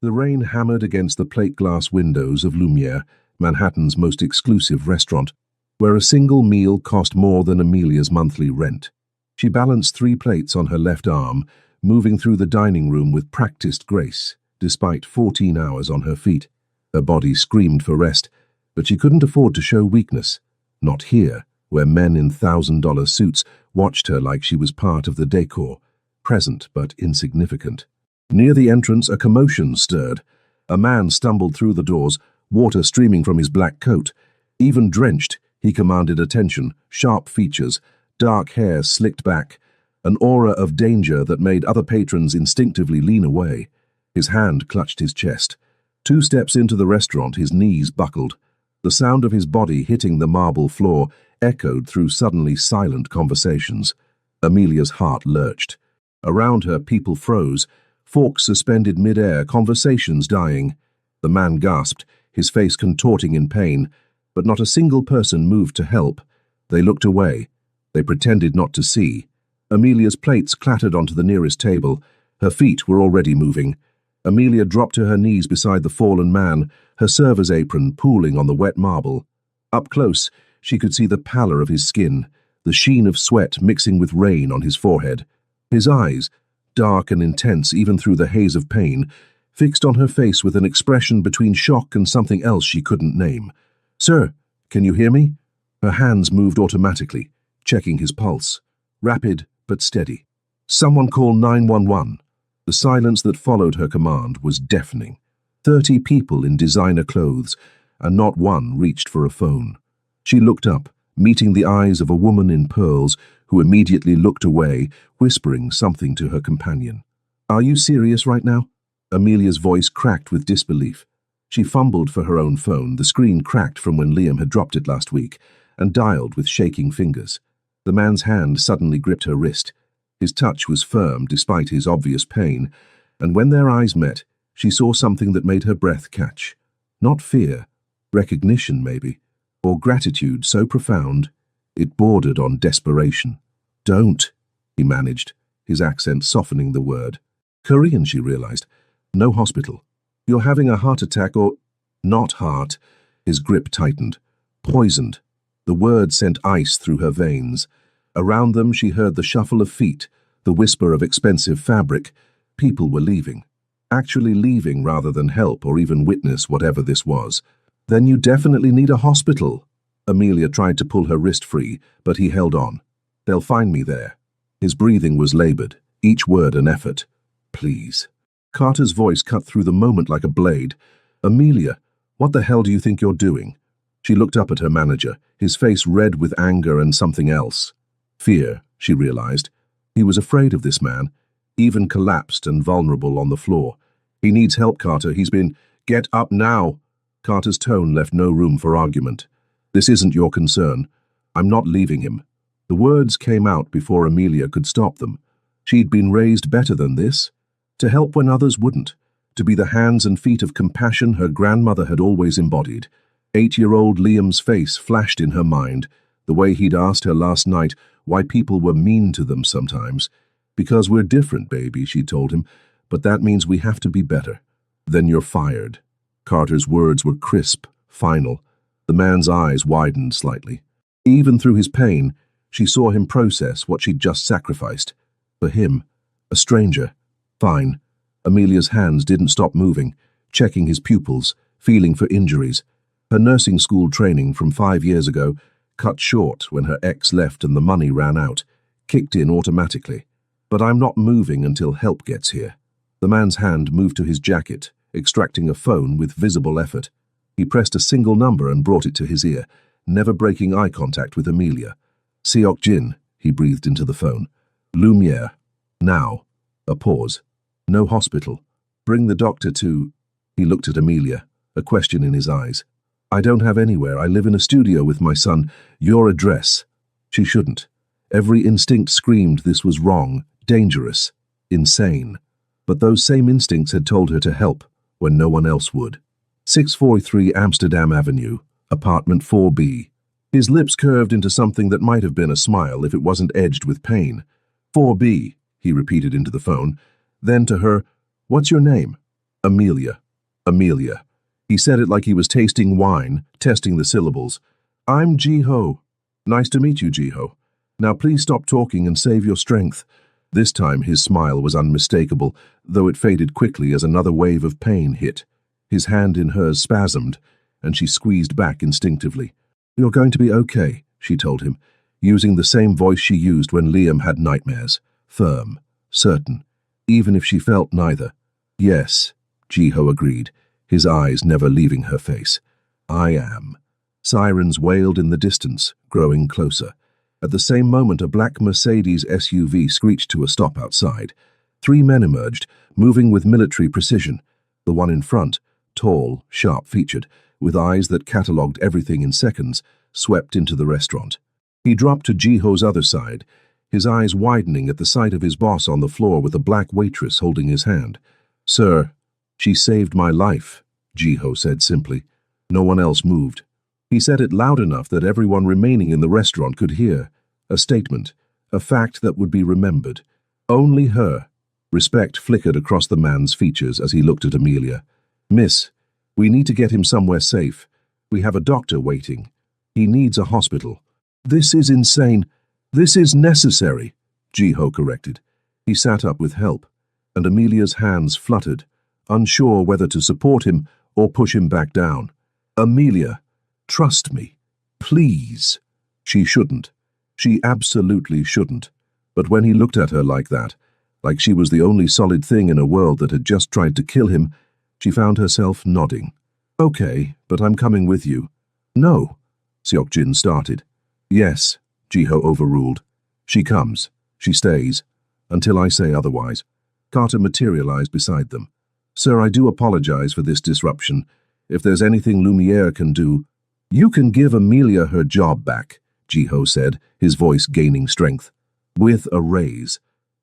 The rain hammered against the plate-glass windows of Lumiere, Manhattan's most exclusive restaurant, where a single meal cost more than Amelia's monthly rent. She balanced 3 plates on her left arm, moving through the dining room with practiced grace, despite 14 hours on her feet. Her body screamed for rest, but she couldn't afford to show weakness. Not here, where men in $1,000 suits watched her like she was part of the decor, present but insignificant. Near the entrance, a commotion stirred. A man stumbled through the doors, water streaming from his black coat. Even drenched, he commanded attention, sharp features, dark hair slicked back, an aura of danger that made other patrons instinctively lean away. His hand clutched his chest. 2 steps into the restaurant, his knees buckled. The sound of his body hitting the marble floor echoed through suddenly silent conversations. Amelia's heart lurched. Around her, people froze, forks suspended mid-air, conversations dying. The man gasped, his face contorting in pain, but not a single person moved to help. They looked away. They pretended not to see. Amelia's plates clattered onto the nearest table. Her feet were already moving. Amelia dropped to her knees beside the fallen man, her server's apron pooling on the wet marble. Up close, she could see the pallor of his skin, the sheen of sweat mixing with rain on his forehead. His eyes, dark and intense even through the haze of pain, fixed on her face with an expression between shock and something else she couldn't name. "Sir, can you hear me?" Her hands moved automatically, checking his pulse. Rapid but steady. "Someone call 911. The silence that followed her command was deafening. 30 people in designer clothes, and not one reached for a phone. She looked up, meeting the eyes of a woman in pearls who immediately looked away, whispering something to her companion. "Are you serious right now?" Amelia's voice cracked with disbelief. She fumbled for her own phone, the screen cracked from when Liam had dropped it last week, and dialed with shaking fingers. The man's hand suddenly gripped her wrist. His touch was firm despite his obvious pain, and when their eyes met, she saw something that made her breath catch. Not fear, recognition maybe, or gratitude so profound it bordered on desperation. "Don't," he managed, his accent softening the word. Korean, she realized. "No hospital. You're having a heart attack or—" "Not heart." His grip tightened. "Poisoned." The word sent ice through her veins. Around them she heard the shuffle of feet, the whisper of expensive fabric. People were leaving. Actually leaving rather than help or even witness whatever this was. "Then you definitely need a hospital." Amelia tried to pull her wrist free, but he held on. "They'll find me there." His breathing was labored, each word an effort. "Please." Carter's voice cut through the moment like a blade. "Amelia, what the hell do you think you're doing?" She looked up at her manager, his face red with anger and something else. Fear, she realized. He was afraid of this man, even collapsed and vulnerable on the floor. "He needs help, Carter. He's been—" "Get up now!" Carter's tone left no room for argument. "This isn't your concern. I'm not leaving him." The words came out before Amelia could stop them. She'd been raised better than this. To help when others wouldn't. To be the hands and feet of compassion her grandmother had always embodied. 8-year-old Liam's face flashed in her mind, the way he'd asked her last night why people were mean to them sometimes. "Because we're different, baby," she told him, "but that means we have to be better." "Then you're fired." Carter's words were crisp, final. The man's eyes widened slightly. Even through his pain, she saw him process what she'd just sacrificed. For him, a stranger. "Fine." Amelia's hands didn't stop moving, checking his pupils, feeling for injuries. Her nursing school training from 5 years ago, cut short when her ex left and the money ran out, kicked in automatically. "But I'm not moving until help gets here." The man's hand moved to his jacket, extracting a phone with visible effort. He pressed a single number and brought it to his ear, never breaking eye contact with Amelia. "Seok Jin," he breathed into the phone. "Lumiere. Now." A pause. "No hospital. Bring the doctor to—" He looked at Amelia, a question in his eyes. "I don't have anywhere. I live in a studio with my son. Your address." She shouldn't. Every instinct screamed this was wrong, dangerous, insane. But those same instincts had told her to help when no one else would. 643 Amsterdam Avenue, apartment 4B. His lips curved into something that might have been a smile if it wasn't edged with pain. 4B, he repeated into the phone. Then to her, "What's your name?" Amelia. Amelia. He said it like he was tasting wine, testing the syllables. I'm Ji-ho. Nice to meet you, Ji-ho. Now please stop talking and save your strength. This time his smile was unmistakable, though it faded quickly as another wave of pain hit. His hand in hers spasmed, and she squeezed back instinctively. You're going to be okay, she told him, using the same voice she used when Liam had nightmares. Firm, certain, even if she felt neither. Yes, Ji-ho agreed, his eyes never leaving her face. I am. Sirens wailed in the distance, growing closer. At the same moment, a black Mercedes SUV screeched to a stop outside. 3 men emerged, moving with military precision. The one in front, tall, sharp-featured, with eyes that catalogued everything in seconds, swept into the restaurant. He dropped to Ji-ho's other side, his eyes widening at the sight of his boss on the floor with a black waitress holding his hand. Sir, she saved my life, Ji-ho said simply. No one else moved. He said it loud enough that everyone remaining in the restaurant could hear. A statement, a fact that would be remembered. Only her. Respect flickered across the man's features as he looked at Amelia. Miss, we need to get him somewhere safe. We have a doctor waiting. He needs a hospital. This is insane. This is necessary, Ji-ho corrected. He sat up with help, and Amelia's hands fluttered, unsure whether to support him or push him back down. Amelia, trust me. Please. She shouldn't. She absolutely shouldn't. But when he looked at her like that, like she was the only solid thing in a world that had just tried to kill him, she found herself nodding. Okay, but I'm coming with you. No, Seok-jin started. Yes, Ji-ho overruled. She comes. She stays. Until I say otherwise. Carter materialized beside them. Sir, I do apologize for this disruption. If there's anything Lumiere can do, you can give Amelia her job back, Ji-ho said, his voice gaining strength. With a raise.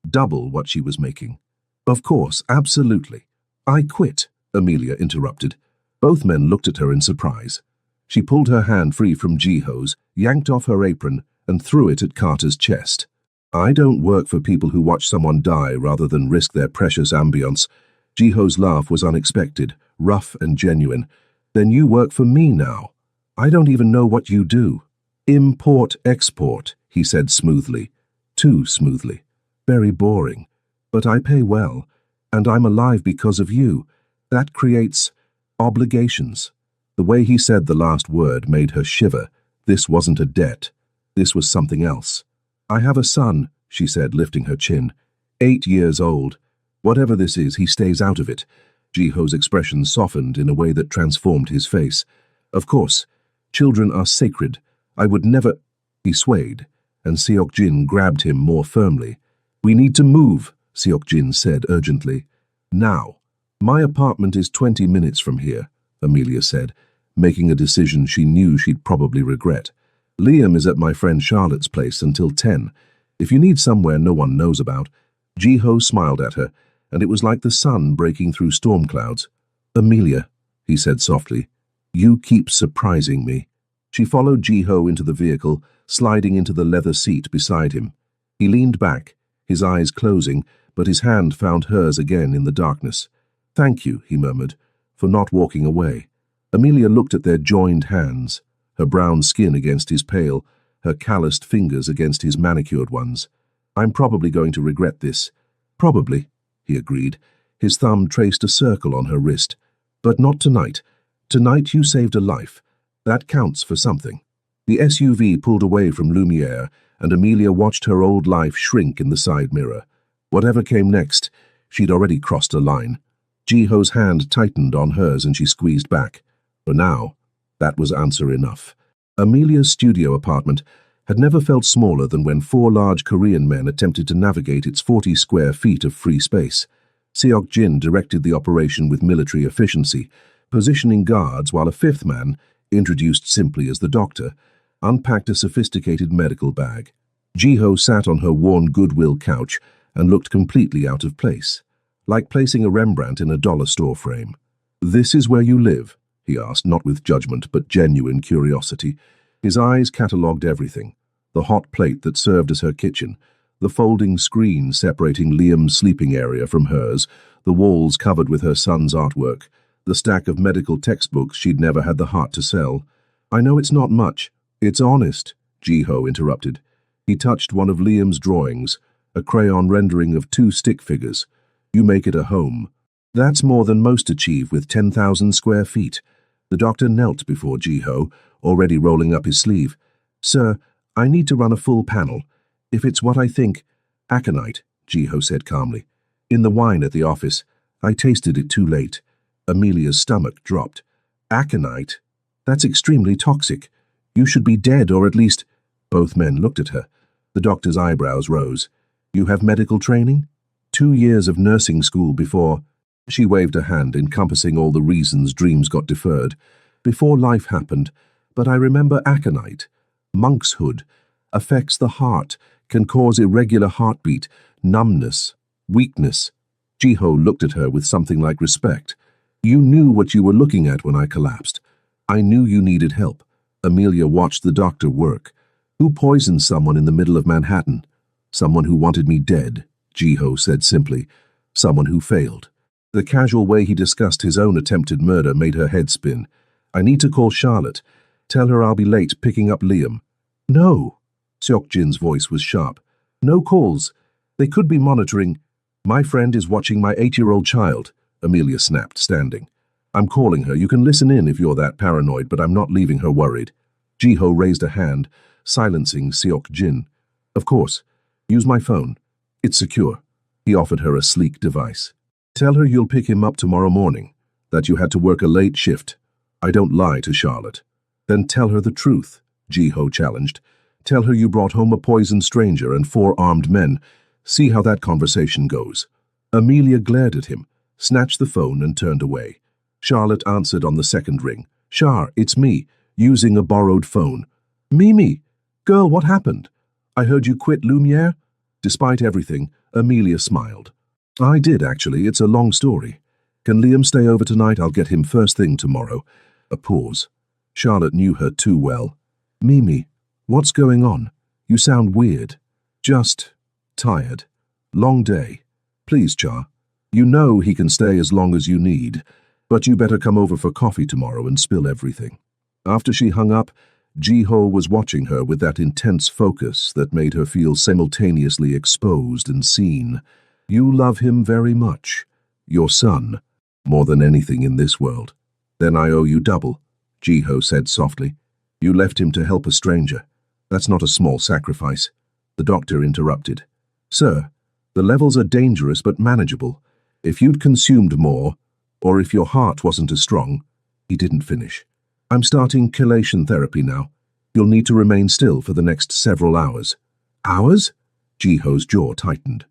Double what she was making. Of course, absolutely. I quit, Amelia interrupted. Both men looked at her in surprise. She pulled her hand free from Ji-ho's, yanked off her apron, and threw it at Carter's chest. I don't work for people who watch someone die rather than risk their precious ambience. Ji-ho's laugh was unexpected, rough and genuine. Then you work for me now. I don't even know what you do. Import-export, he said smoothly. Too smoothly. Very boring. But I pay well, and I'm alive because of you. That creates obligations. The way he said the last word made her shiver. This wasn't a debt. This was something else. I have a son, she said, lifting her chin. 8 years old. Whatever this is, he stays out of it. Ji-ho's expression softened in a way that transformed his face. Of course, children are sacred. I would never... He swayed, and Seok-jin grabbed him more firmly. We need to move, Seok-jin said urgently. Now. My apartment is 20 minutes from here, Amelia said, making a decision she knew she'd probably regret. Liam is at my friend Charlotte's place until 10. If you need somewhere no one knows about. Ji-ho smiled at her, and it was like the sun breaking through storm clouds. Amelia, he said softly, you keep surprising me. She followed Ji-ho into the vehicle, sliding into the leather seat beside him. He leaned back, his eyes closing, but his hand found hers again in the darkness. Thank you, he murmured, for not walking away. Amelia looked at their joined hands, her brown skin against his pale, her calloused fingers against his manicured ones. I'm probably going to regret this. Probably, he agreed. His thumb traced a circle on her wrist. But not tonight. Tonight you saved a life. That counts for something. The SUV pulled away from Lumiere, and Amelia watched her old life shrink in the side mirror. Whatever came next, she'd already crossed a line. Ji-ho's hand tightened on hers and she squeezed back. For now, that was answer enough. Amelia's studio apartment had never felt smaller than when 4 large Korean men attempted to navigate its 40 square feet of free space. Seok-jin directed the operation with military efficiency, positioning guards while a 5th man, introduced simply as the doctor, unpacked a sophisticated medical bag. Ji-ho sat on her worn Goodwill couch and looked completely out of place, like placing a Rembrandt in a dollar store frame. This is where you live? He asked, not with judgment but genuine curiosity. His eyes catalogued everything. The hot plate that served as her kitchen, the folding screen separating Liam's sleeping area from hers, the walls covered with her son's artwork, the stack of medical textbooks she'd never had the heart to sell. "I know it's not much. It's honest," Ji-ho interrupted. He touched one of Liam's drawings, a crayon rendering of 2 stick figures. "You make it a home. That's more than most achieve with 10,000 square feet." The doctor knelt before Ji-ho, already rolling up his sleeve. "Sir, I need to run a full panel. If it's what I think—" "Aconite," Ji-ho said calmly. "In the wine at the office. I tasted it too late." Amelia's stomach dropped. "Aconite? That's extremely toxic. You should be dead, or at least—" Both men looked at her. The doctor's eyebrows rose. "You have medical training? 2 years of nursing school before—" She waved a hand encompassing all the reasons dreams got deferred. "Before life happened. But I remember aconite. Monkshood. Affects the heart. Can cause irregular heartbeat, numbness, weakness." Ji-ho looked at her with something like respect. "You knew what you were looking at when I collapsed. I knew you needed help." Amelia watched the doctor work. "Who poisoned someone in the middle of Manhattan?" "Someone who wanted me dead," Ji-ho said simply. "Someone who failed." The casual way he discussed his own attempted murder made her head spin. "I need to call Charlotte. Tell her I'll be late picking up Liam." "No." Seok-jin's voice was sharp. "No calls. They could be monitoring—" "My friend is watching my 8-year-old child," Amelia snapped, standing. "I'm calling her. You can listen in if you're that paranoid, but I'm not leaving her worried." Ji-ho raised a hand, silencing Seok-jin. "Of course. Use my phone. It's secure." He offered her a sleek device. "Tell her you'll pick him up tomorrow morning, that you had to work a late shift. I don't lie to Charlotte." "Then tell her the truth," Ji-ho challenged. "Tell her you brought home a poisoned stranger and 4 armed men. See how that conversation goes." Amelia glared at him, snatched the phone and turned away. Charlotte answered on the second ring. "Char, it's me, using a borrowed phone." "Mimi! Girl, what happened? I heard you quit Lumiere?" Despite everything, Amelia smiled. "I did, actually. It's a long story. Can Liam stay over tonight? I'll get him first thing tomorrow." A pause. Charlotte knew her too well. "Mimi, what's going on? You sound weird." "Just tired. Long day. Please, Char. You know he can stay as long as you need, but you better come over for coffee tomorrow and spill everything." After she hung up, Ji-ho was watching her with that intense focus that made her feel simultaneously exposed and seen. "You love him very much. Your son. More than anything in this world." "Then I owe you double," Ji-ho said softly. "You left him to help a stranger. That's not a small sacrifice." The doctor interrupted. "Sir, the levels are dangerous but manageable. If you'd consumed more, or if your heart wasn't as strong—" He didn't finish. "I'm starting chelation therapy now. You'll need to remain still for the next several hours." "Hours?" Ji-ho's jaw tightened.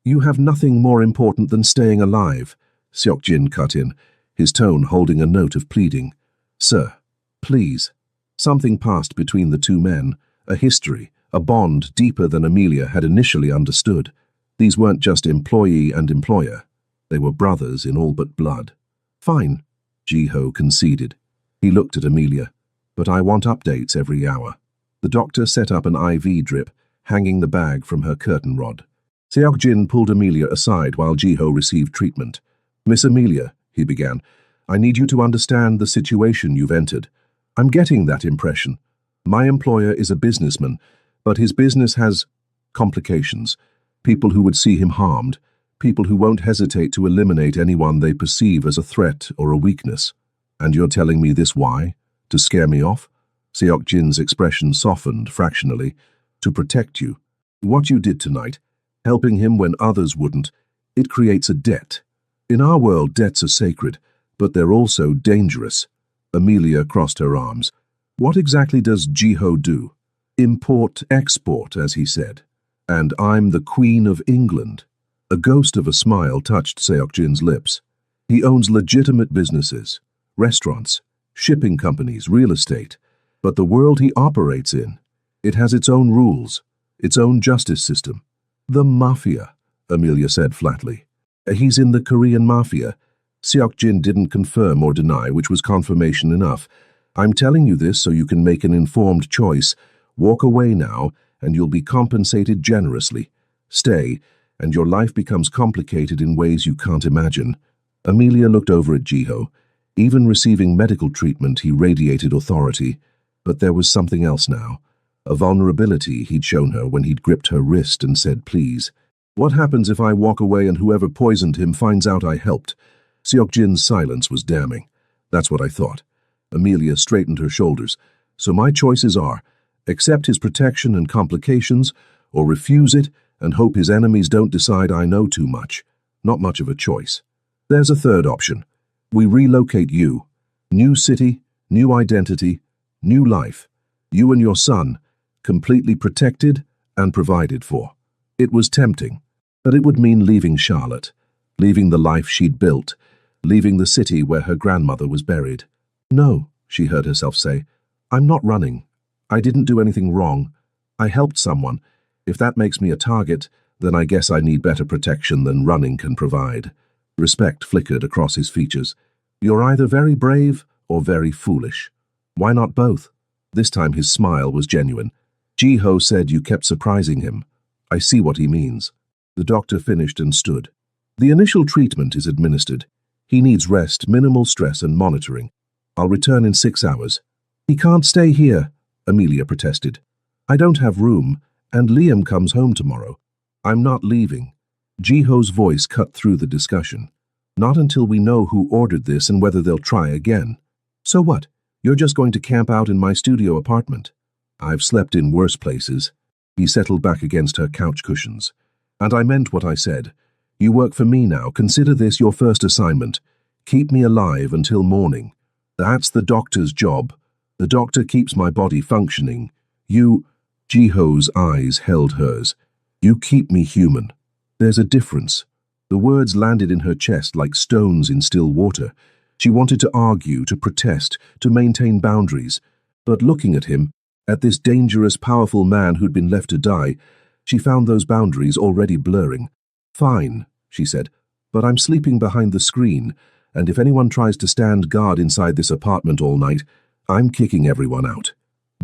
You have nothing more important than staying alive," Seok-jin cut in, his tone holding a note of pleading. "Sir, please." Something passed between the two men, a history, a bond deeper than Amelia had initially understood. These weren't just employee and employer. They were brothers in all but blood. "Fine," Ji-ho conceded. He looked at Amelia. "But I want updates every hour." The doctor set up an IV drip, hanging the bag from her curtain rod. Seok-jin pulled Amelia aside while Ji-ho received treatment. "Miss Amelia," he began, "I need you to understand the situation you've entered. I'm getting that impression. My employer is a businessman, but his business has complications. People who would see him harmed. People who won't hesitate to eliminate anyone they perceive as a threat or a weakness. And you're telling me this why? To scare me off?" Seok-jin's expression softened fractionally. "To protect you. What you did tonight, helping him when others wouldn't, it creates a debt. In our world, debts are sacred, but they're also dangerous." Amelia crossed her arms. "What exactly does Ji-ho do?" "Import-export, as he said. And I'm the Queen of England." A ghost of a smile touched Seok-jin's lips. "He owns legitimate businesses, restaurants, shipping companies, real estate. But the world he operates in, it has its own rules, its own justice system." "The Mafia," Amelia said flatly. "He's in the Korean Mafia." Seok-jin didn't confirm or deny, which was confirmation enough. "I'm telling you this so you can make an informed choice. Walk away now, and you'll be compensated generously. Stay, and your life becomes complicated in ways you can't imagine. Amelia looked over at Jiho. Even receiving medical treatment, he radiated authority. But there was something else now. A vulnerability he'd shown her when he'd gripped her wrist and said, "Please. What happens if I walk away and whoever poisoned him finds out I helped?" Seokjin's silence was damning. "That's what I thought." Amelia straightened her shoulders. "So my choices are, accept his protection and complications, or refuse it and hope his enemies don't decide I know too much. Not much of a choice. There's a third option. We relocate you. New city, new identity, new life. You and your son, completely protected and provided for." It was tempting, but it would mean leaving Charlotte, leaving the life she'd built, leaving the city where her grandmother was buried. "No," she heard herself say, "I'm not running. I didn't do anything wrong. I helped someone. If that makes me a target, then I guess I need better protection than running can provide." Respect flickered across his features. "You're either very brave or very foolish. Why not both?" This time his smile was genuine. "Jiho said you kept surprising him. I see what he means." The doctor finished and stood. "The initial treatment is administered. He needs rest, minimal stress and monitoring. I'll return in 6 hours." "He can't stay here," Amelia protested. "I don't have room, and Liam comes home tomorrow." "I'm not leaving." Jiho's voice cut through the discussion. "Not until we know who ordered this and whether they'll try again." "So what? You're just going to camp out in my studio apartment?" "I've slept in worse places." He settled back against her couch cushions. "And I meant what I said. You work for me now. Consider this your first assignment. Keep me alive until morning. That's the doctor's job. The doctor keeps my body functioning. You—" Jiho's eyes held hers. "You keep me human. There's a difference." The words landed in her chest like stones in still water. She wanted to argue, to protest, to maintain boundaries. But looking at him, at this dangerous, powerful man who'd been left to die, she found those boundaries already blurring. "Fine," she said, "but I'm sleeping behind the screen, and if anyone tries to stand guard inside this apartment all night, I'm kicking everyone out."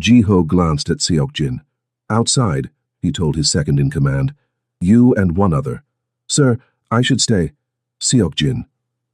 Jiho glanced at Seokjin. "Outside," he told his second-in-command. "You and one other." "Sir, I should stay." "Seokjin."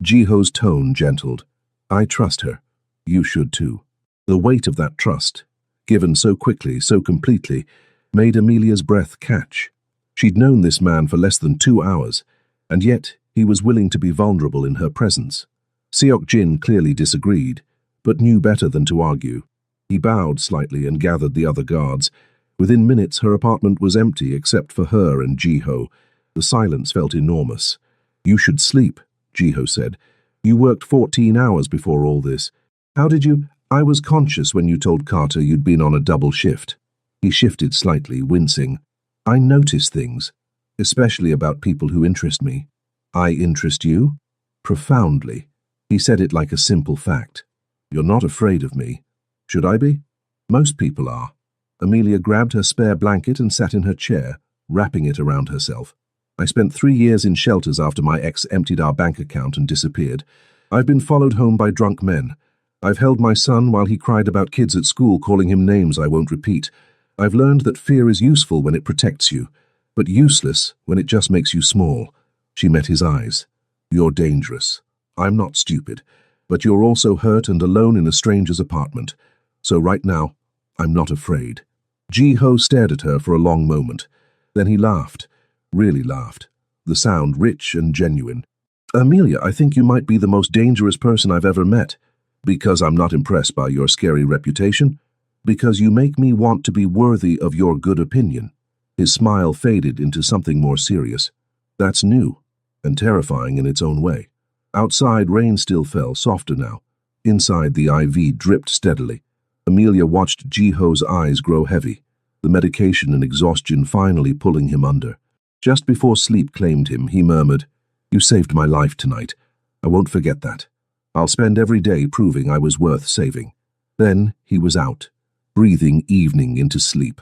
Jiho's tone gentled. "I trust her. You should too." The weight of that trust, given so quickly, so completely, made Amelia's breath catch. She'd known this man for less than 2 hours, and yet he was willing to be vulnerable in her presence. Seokjin clearly disagreed, but knew better than to argue. He bowed slightly and gathered the other guards. Within minutes, her apartment was empty except for her and Jiho. The silence felt enormous. "You should sleep," Jiho said. "You worked 14 hours before all this. How did you—" "I was conscious when you told Carter you'd been on a double shift." He shifted slightly, wincing. "I notice things, especially about people who interest me." "I interest you?" "Profoundly." He said it like a simple fact. "You're not afraid of me. Should I be?" "Most people are." Amelia grabbed her spare blanket and sat in her chair, wrapping it around herself. "I spent 3 years in shelters after my ex emptied our bank account and disappeared. I've been followed home by drunk men. I've held my son while he cried about kids at school calling him names I won't repeat. I've learned that fear is useful when it protects you, but useless when it just makes you small." She met his eyes. "You're dangerous. I'm not stupid, but you're also hurt and alone in a stranger's apartment. So right now, I'm not afraid." Jiho stared at her for a long moment. Then he laughed, really laughed, the sound rich and genuine. "Amelia, I think you might be the most dangerous person I've ever met. Because I'm not impressed by your scary reputation? Because you make me want to be worthy of your good opinion." His smile faded into something more serious. "That's new, and terrifying in its own way." Outside, rain still fell, softer now. Inside, the IV dripped steadily. Amelia watched Jiho's eyes grow heavy, the medication and exhaustion finally pulling him under. Just before sleep claimed him, he murmured, "You saved my life tonight. I won't forget that. I'll spend every day proving I was worth saving." Then he was out, breathing evening into sleep.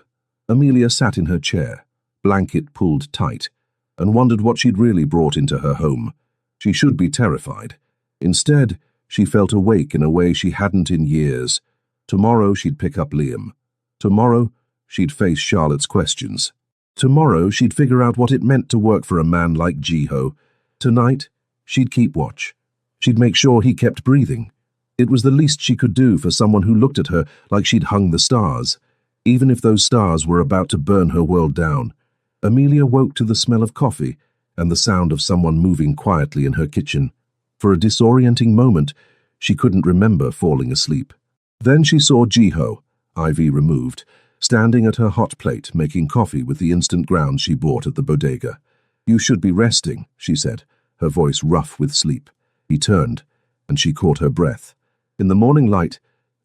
Amelia sat in her chair, blanket pulled tight, and wondered what she'd really brought into her home. She should be terrified. Instead, she felt awake in a way she hadn't in years. Tomorrow she'd pick up Liam. Tomorrow she'd face Charlotte's questions. Tomorrow she'd figure out what it meant to work for a man like Jiho. Tonight, she'd keep watch. She'd make sure he kept breathing. It was the least she could do for someone who looked at her like she'd hung the stars, even if those stars were about to burn her world down. Amelia woke to the smell of coffee and the sound of someone moving quietly in her kitchen. For a disorienting moment, she couldn't remember falling asleep. Then she saw Jiho, IV removed, standing at her hot plate making coffee with the instant grounds she bought at the bodega. "You should be resting," she said, her voice rough with sleep. He turned, and she caught her breath. In the morning light,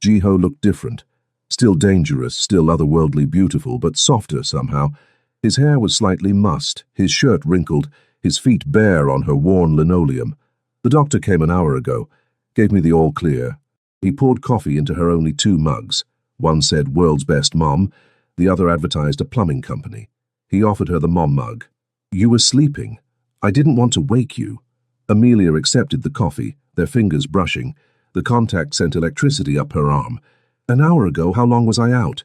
Jiho looked different. Still dangerous, still otherworldly beautiful, but softer somehow. His hair was slightly mussed, his shirt wrinkled, his feet bare on her worn linoleum. "The doctor came an hour ago, gave me the all clear." He poured coffee into her only 2 mugs. One said "World's Best Mom," the other advertised a plumbing company. He offered her the mom mug. "You were sleeping. I didn't want to wake you." Amelia accepted the coffee, their fingers brushing. The contact sent electricity up her arm. "An hour ago, how long was I out?"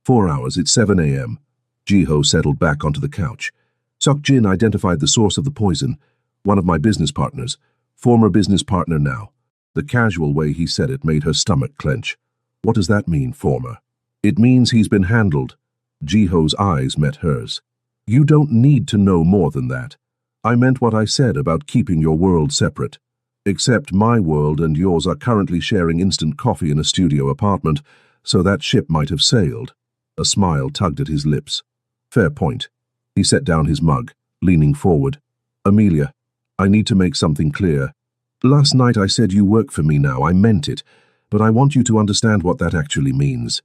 4 hours, it's 7 a.m. Jiho settled back onto the couch. Seokjin identified the source of the poison. "One of my business partners. Former business partner now." The casual way he said it made her stomach clench. "What does that mean, former?" "It means he's been handled." Jiho's eyes met hers. "You don't need to know more than that. I meant what I said about keeping your world separate. Except my world and yours are currently sharing instant coffee in a studio apartment, so that ship might have sailed." A smile tugged at his lips. "Fair point." He set down his mug, leaning forward. "Amelia, I need to make something clear. Last night I said you work for me now. I meant it, but I want you to understand what that actually means.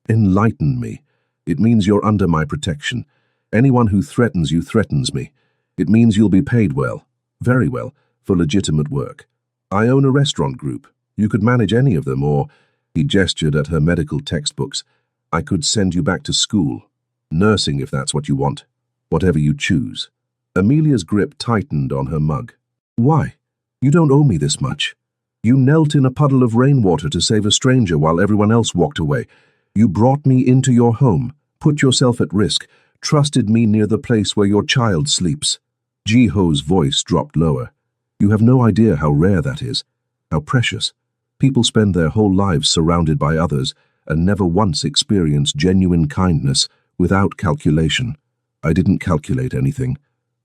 Enlighten me. It means you're under my protection. Anyone who threatens you threatens me. It means you'll be paid well, very well, for legitimate work. I own a restaurant group. You could manage any of them, or," he gestured at her medical textbooks, "I could send you back to school. Nursing, if that's what you want. Whatever you choose." Amelia's grip tightened on her mug. "Why? You don't owe me this much. You knelt in a puddle of rainwater to save a stranger while everyone else walked away. You brought me into your home, put yourself at risk, trusted me near the place where your child sleeps." Jiho's voice dropped lower. "You have no idea how rare that is, how precious. People spend their whole lives surrounded by others and never once experience genuine kindness without calculation. I didn't calculate anything.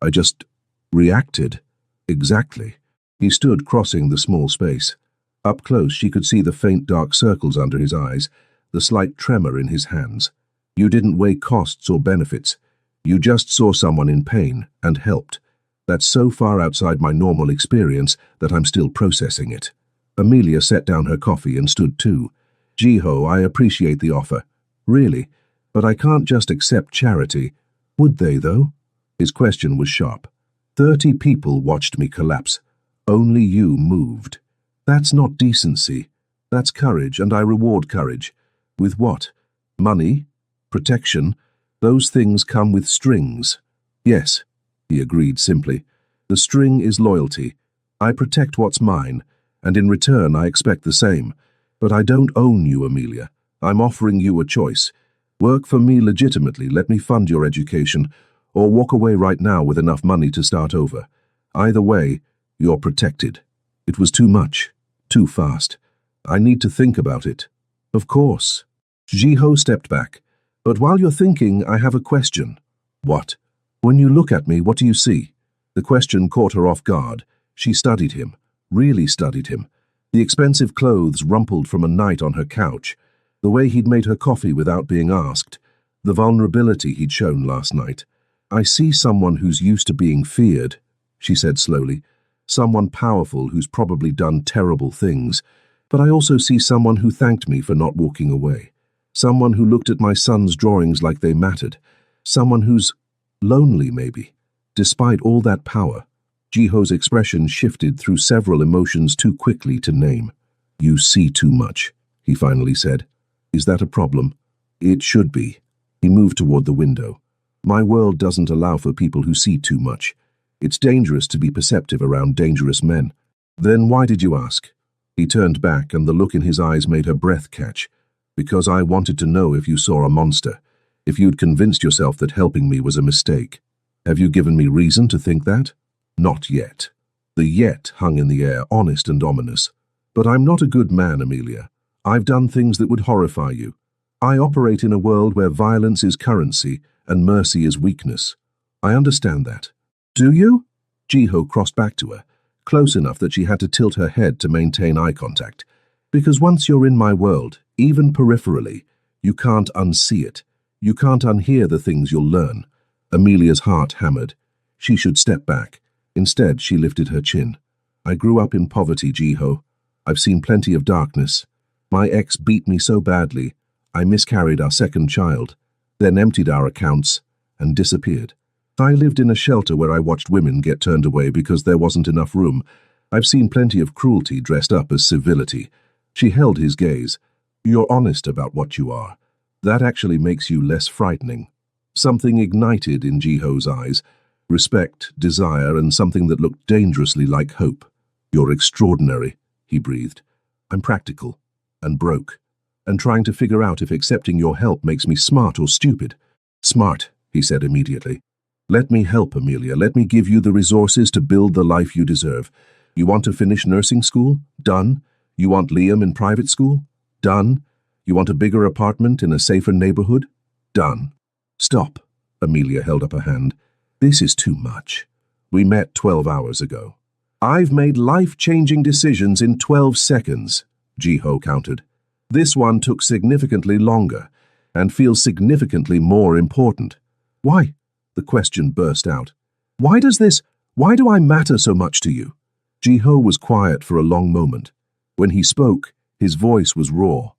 I just reacted." "Exactly." He stood crossing the small space. Up close she could see the faint dark circles under his eyes, the slight tremor in his hands. "You didn't weigh costs or benefits. You just saw someone in pain and helped. That's so far outside my normal experience that I'm still processing it." Amelia set down her coffee and stood too. "Jiho, I appreciate the offer. Really, but I can't just accept charity." "Would they, though?" His question was sharp. 30 people watched me collapse. Only you moved. That's not decency. That's courage, and I reward courage. With what? Money? Protection? Those things come with strings." "Yes," he agreed simply. "The string is loyalty. I protect what's mine, and in return I expect the same. But I don't own you, Amelia. I'm offering you a choice. Work for me legitimately, let me fund your education, or walk away right now with enough money to start over. Either way, you're protected." It was too much, too fast. "I need to think about it." "Of course." Jiho stepped back. "But while you're thinking, I have a question." "What?" "When you look at me, what do you see?" The question caught her off guard. She studied him, really studied him. The expensive clothes rumpled from a night on her couch, the way he'd made her coffee without being asked, the vulnerability he'd shown last night. "I see someone who's used to being feared," she said slowly. "Someone powerful who's probably done terrible things. But I also see someone who thanked me for not walking away. Someone who looked at my son's drawings like they mattered. Someone who's lonely, maybe. Despite all that power." Jiho's expression shifted through several emotions too quickly to name. "You see too much," he finally said. "Is that a problem?" "It should be." He moved toward the window. "My world doesn't allow for people who see too much. It's dangerous to be perceptive around dangerous men." "Then why did you ask?" He turned back, and the look in his eyes made her breath catch. "Because I wanted to know if you saw a monster. If you'd convinced yourself that helping me was a mistake. Have you given me reason to think that? Not yet. The yet hung in the air, honest and ominous. But I'm not a good man, Amelia. I've done things that would horrify you. I operate in a world where violence is currency and mercy is weakness. I understand that. Do you? Jiho crossed back to her, close enough that she had to tilt her head to maintain eye contact. Because once you're in my world, even peripherally, you can't unsee it. You can't unhear the things you'll learn. Amelia's heart hammered. She should step back. Instead, she lifted her chin. I grew up in poverty, Jiho. I've seen plenty of darkness. My ex beat me so badly, I miscarried our second child, then emptied our accounts and disappeared. I lived in a shelter where I watched women get turned away because there wasn't enough room. I've seen plenty of cruelty dressed up as civility. She held his gaze. You're honest about what you are. That actually makes you less frightening. Something ignited in Jiho's eyes. Respect, desire, and something that looked dangerously like hope. You're extraordinary, he breathed. I'm practical and broke, and trying to figure out if accepting your help makes me smart or stupid. Smart, he said immediately. Let me help, Amelia. Let me give you the resources to build the life you deserve. You want to finish nursing school? Done. You want Liam in private school? Done. You want a bigger apartment in a safer neighborhood? Done. Stop. Amelia held up a hand. This is too much. We met 12 hours ago. I've made life-changing decisions in 12 seconds, Jiho countered. This one took significantly longer and feels significantly more important. Why? The question burst out. Why do I matter so much to you? Jiho was quiet for a long moment. When he spoke, his voice was raw.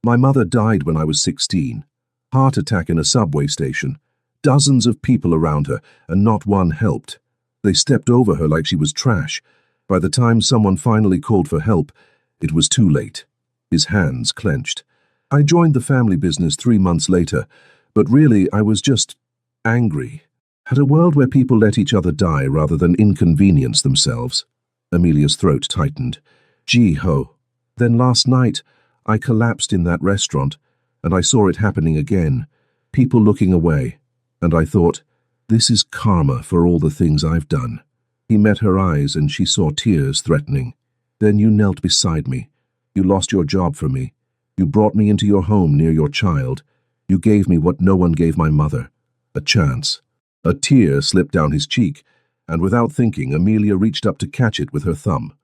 My mother died when I was 16. Heart attack in a subway station. Dozens of people around her, and not one helped. They stepped over her like she was trash. By the time someone finally called for help, it was too late. His hands clenched. I joined the family business 3 months later, but really I was just angry. At a world where people let each other die rather than inconvenience themselves. Amelia's throat tightened. Jiho. Then last night, I collapsed in that restaurant, and I saw it happening again. People looking away, and I thought, this is karma for all the things I've done. He met her eyes, and she saw tears threatening. Then you knelt beside me. You lost your job for me. You brought me into your home near your child. You gave me what no one gave my mother. A chance. A tear slipped down his cheek, and without thinking, Amelia reached up to catch it with her thumb.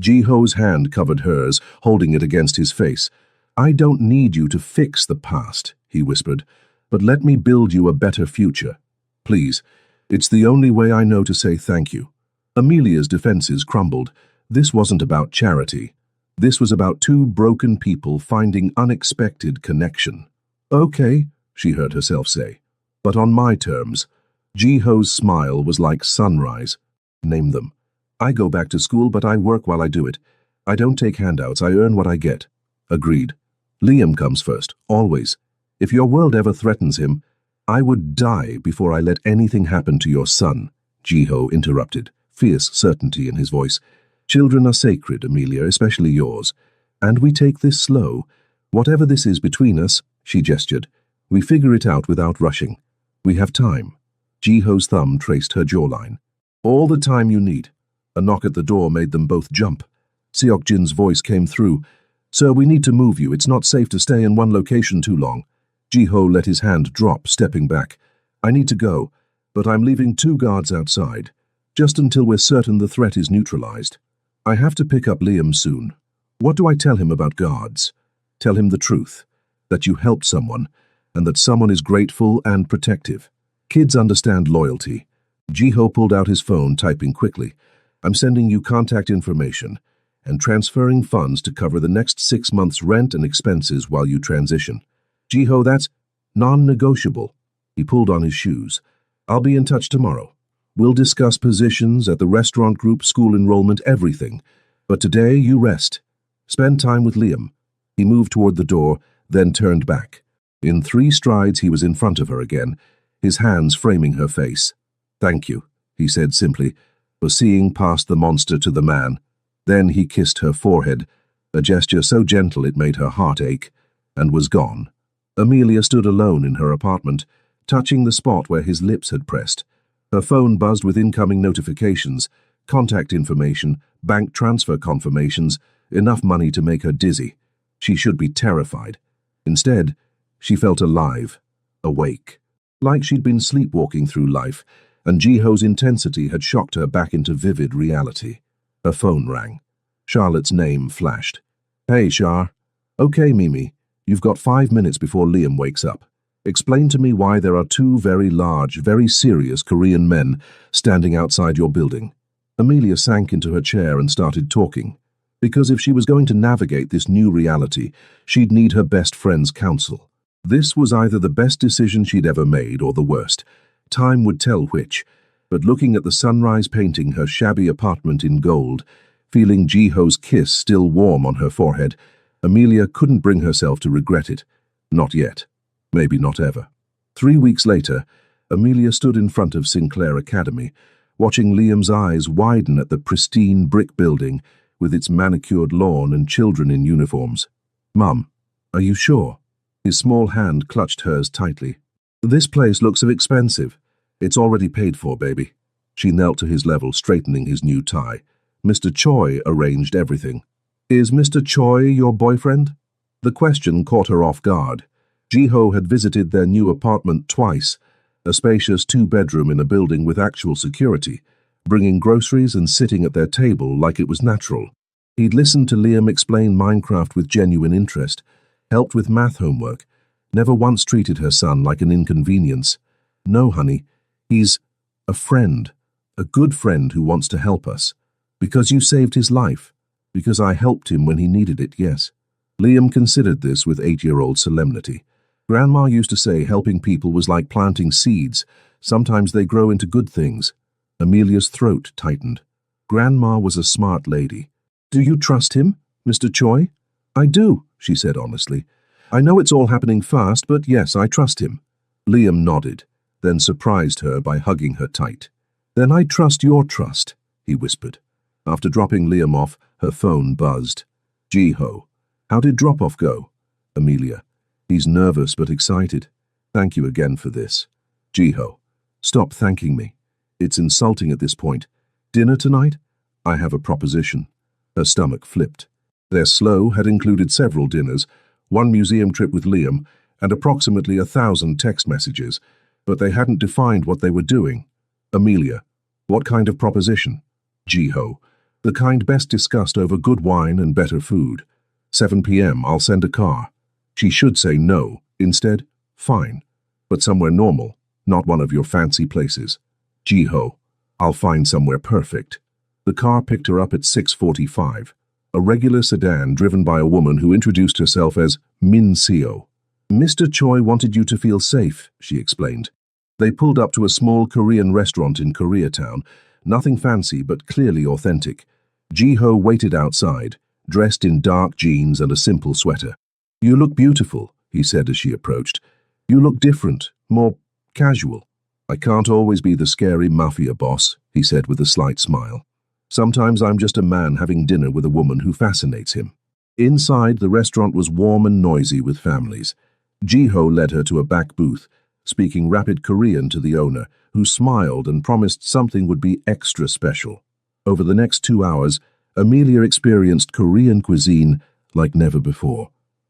Jiho's hand covered hers, holding it against his face. I don't need you to fix the past, he whispered, but let me build you a better future. Please, it's the only way I know to say thank you. Amelia's defenses crumbled. This wasn't about charity. This was about two broken people finding unexpected connection. Okay, she heard herself say, but on my terms. Jiho's smile was like sunrise. Name them. I go back to school, but I work while I do it. I don't take handouts, I earn what I get. Agreed. Liam comes first, always. If your world ever threatens him, I would die before I let anything happen to your son, Jiho interrupted, fierce certainty in his voice. Children are sacred, Amelia, especially yours. And we take this slow. Whatever this is between us, she gestured, we figure it out without rushing. We have time. Jiho's thumb traced her jawline. All the time you need. A knock at the door made them both jump. Seokjin's voice came through. Sir, we need to move you. It's not safe to stay in one location too long. Jiho let his hand drop, stepping back. I need to go, but I'm leaving 2 guards outside, just until we're certain the threat is neutralized. I have to pick up Liam soon. What do I tell him about guards? Tell him the truth, that you helped someone, and that someone is grateful and protective. Kids understand loyalty. Jiho pulled out his phone, typing quickly. I'm sending you contact information and transferring funds to cover the next 6 months' rent and expenses while you transition. Jiho, that's non-negotiable. He pulled on his shoes. I'll be in touch tomorrow. We'll discuss positions at the restaurant group, school enrollment, everything. But today, you rest. Spend time with Liam. He moved toward the door, then turned back. In 3 strides, he was in front of her again, his hands framing her face. Thank you, he said simply, for seeing past the monster to the man. Then he kissed her forehead, a gesture so gentle it made her heart ache, and was gone. Amelia stood alone in her apartment, touching the spot where his lips had pressed. Her phone buzzed with incoming notifications, contact information, bank transfer confirmations, enough money to make her dizzy. She should be terrified. Instead, she felt alive, awake, like she'd been sleepwalking through life, and Jiho's intensity had shocked her back into vivid reality. Her phone rang. Charlotte's name flashed. "Hey, Char." "Okay, Mimi. You've got 5 minutes before Liam wakes up. Explain to me why there are 2 very large, very serious Korean men standing outside your building." Amelia sank into her chair and started talking. Because if she was going to navigate this new reality, she'd need her best friend's counsel. This was either the best decision she'd ever made or the worst. Time would tell which. But looking at the sunrise painting her shabby apartment in gold, feeling Jiho's kiss still warm on her forehead, Amelia couldn't bring herself to regret it. Not yet. Maybe not ever. 3 weeks later, Amelia stood in front of Sinclair Academy, watching Liam's eyes widen at the pristine brick building with its manicured lawn and children in uniforms. "Mum, are you sure?" His small hand clutched hers tightly. "This place looks expensive. It's already paid for, baby." She knelt to his level, straightening his new tie. "Mr. Choi arranged everything." "Is Mr. Choi your boyfriend?" The question caught her off guard. Jiho had visited their new apartment twice, a spacious 2-bedroom in a building with actual security, bringing groceries and sitting at their table like it was natural. He'd listened to Liam explain Minecraft with genuine interest, helped with math homework, never once treated her son like an inconvenience. "No, honey, he's a friend, a good friend who wants to help us. Because you saved his life. Because I helped him when he needed it, yes." Liam considered this with 8-year-old solemnity. Grandma used to say helping people was like planting seeds. Sometimes they grow into good things. Amelia's throat tightened. Grandma was a smart lady. "Do you trust him, Mr. Choi?" "I do," she said honestly. "I know it's all happening fast, but yes, I trust him." Liam nodded, then surprised her by hugging her tight. "Then I trust your trust," he whispered. After dropping Liam off, her phone buzzed. "Jiho, how did drop-off go?" "Amelia, he's nervous but excited. Thank you again for this." "Jiho, stop thanking me. It's insulting at this point. Dinner tonight? I have a proposition." Her stomach flipped. Their slow had included several dinners, 1 museum trip with Liam, and approximately 1,000 text messages, but they hadn't defined what they were doing. "Amelia, what kind of proposition?" "Jiho, the kind best discussed over good wine and better food. 7 p.m, I'll send a car." She should say no. Instead, "Fine. But somewhere normal, not one of your fancy places." "Jiho, I'll find somewhere perfect." The car picked her up at 6:45, a regular sedan driven by a woman who introduced herself as Min Seo. "Mr. Choi wanted you to feel safe," she explained. They pulled up to a small Korean restaurant in Koreatown, nothing fancy but clearly authentic. Jiho waited outside, dressed in dark jeans and a simple sweater. "You look beautiful," he said as she approached. "You look different, more casual." "I can't always be the scary Mafia boss," he said with a slight smile. "Sometimes I'm just a man having dinner with a woman who fascinates him." Inside, the restaurant was warm and noisy with families. Jiho led her to a back booth, speaking rapid Korean to the owner, who smiled and promised something would be extra special. Over the next 2 hours, Amelia experienced Korean cuisine like never before.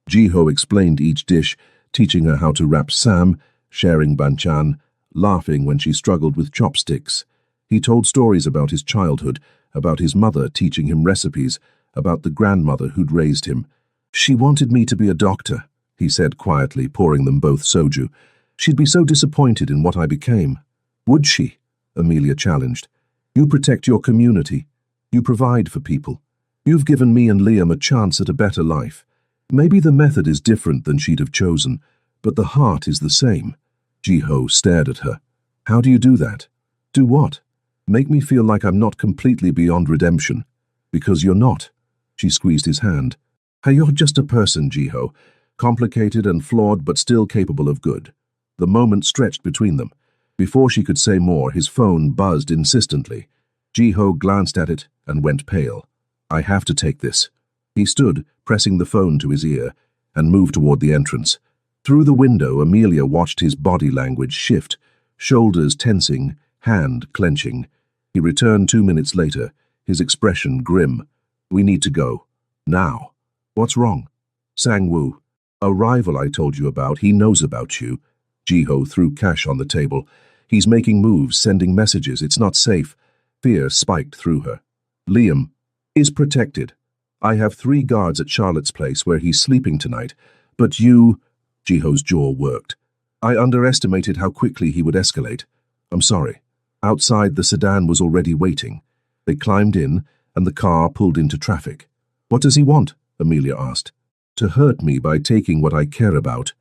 Jiho explained each dish, teaching her how to wrap sam, sharing banchan, laughing when she struggled with chopsticks. He told stories about his childhood, about his mother teaching him recipes, about the grandmother who'd raised him. "She wanted me to be a doctor," he said quietly, pouring them both soju. "She'd be so disappointed in what I became." "Would she?" Amelia challenged. "You protect your community. You provide for people. You've given me and Liam a chance at a better life. Maybe the method is different than she'd have chosen, but the heart is the same." Jiho stared at her. "How do you do that?" "Do what?" "Make me feel like I'm not completely beyond redemption." "Because you're not." She squeezed his hand. "Hey, you're just a person, Jiho. Complicated and flawed, but still capable of good." The moment stretched between them. Before she could say more, his phone buzzed insistently. Jiho glanced at it and went pale. "I have to take this." He stood, pressing the phone to his ear, and moved toward the entrance. Through the window, Amelia watched his body language shift, shoulders tensing, hand clenching. He returned 2 minutes later, his expression grim. "We need to go. Now." "What's wrong?" "Sang-woo. A rival I told you about, he knows about you." Jiho threw cash on the table. "He's making moves, sending messages. It's not safe." Fear spiked through her. "Liam is protected. I have 3 guards at Charlotte's place where he's sleeping tonight. But you—" Jiho's jaw worked. "I underestimated how quickly he would escalate. I'm sorry." Outside, the sedan was already waiting. They climbed in, and the car pulled into traffic. "What does he want?" Amelia asked. "To hurt me by taking what I care about."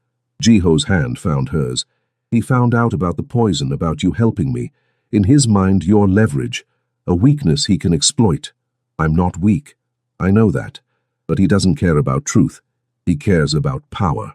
Jiho's hand found hers. "He found out about the poison, about you helping me. In his mind, you're leverage, a weakness he can exploit. I'm not weak. I know that. But he doesn't care about truth. He cares about power."